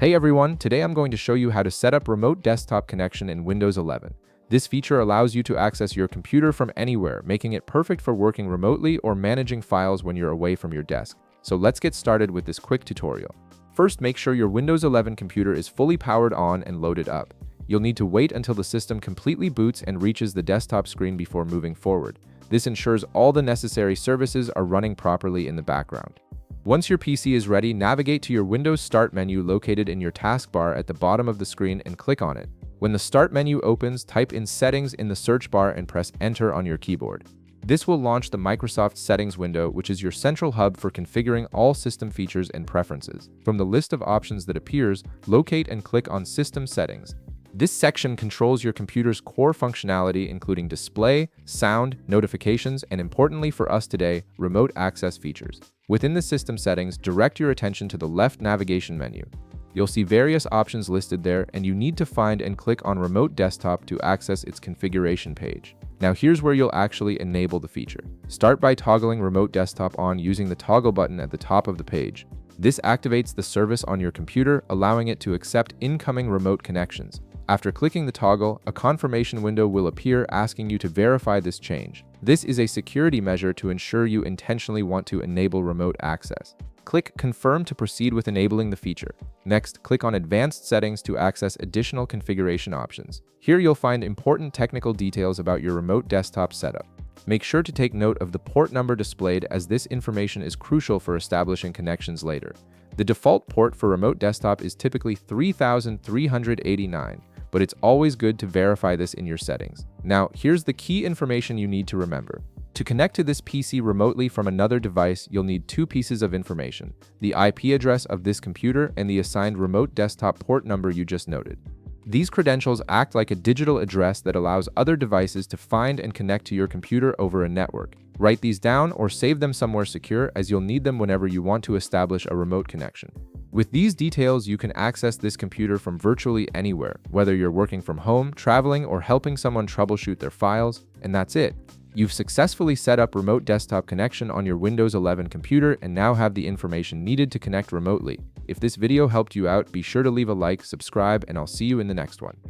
Hey everyone, today I'm going to show you how to set up remote desktop connection in Windows 11. This feature allows you to access your computer from anywhere, making it perfect for working remotely or managing files when you're away from your desk. So let's get started with this quick tutorial. First, make sure your Windows 11 computer is fully powered on and loaded up. You'll need to wait until the system completely boots and reaches the desktop screen before moving forward. This ensures all the necessary services are running properly in the background. Once your PC is ready, navigate to your Windows Start menu located in your taskbar at the bottom of the screen and click on it. When the Start menu opens, type in Settings in the search bar and press Enter on your keyboard. This will launch the Microsoft Settings window, which is your central hub for configuring all system features and preferences. From the list of options that appears, locate and click on System Settings. This section controls your computer's core functionality, including display, sound, notifications, and importantly for us today, remote access features. Within the system settings, direct your attention to the left navigation menu. You'll see various options listed there, and you need to find and click on Remote Desktop to access its configuration page. Now here's where you'll actually enable the feature. Start by toggling Remote Desktop on using the toggle button at the top of the page. This activates the service on your computer, allowing it to accept incoming remote connections. After clicking the toggle, a confirmation window will appear asking you to verify this change. This is a security measure to ensure you intentionally want to enable remote access. Click Confirm to proceed with enabling the feature. Next, click on Advanced Settings to access additional configuration options. Here you'll find important technical details about your remote desktop setup. Make sure to take note of the port number displayed, as this information is crucial for establishing connections later. The default port for remote desktop is typically 3389. But it's always good to verify this in your settings. Now, here's the key information you need to remember. To connect to this PC remotely from another device, you'll need two pieces of information: the IP address of this computer and the assigned remote desktop port number you just noted. These credentials act like a digital address that allows other devices to find and connect to your computer over a network. Write these down or save them somewhere secure, as you'll need them whenever you want to establish a remote connection. With these details, you can access this computer from virtually anywhere, whether you're working from home, traveling, or helping someone troubleshoot their files, and that's it. You've successfully set up remote desktop connection on your Windows 11 computer and now have the information needed to connect remotely. If this video helped you out, be sure to leave a like, subscribe, and I'll see you in the next one.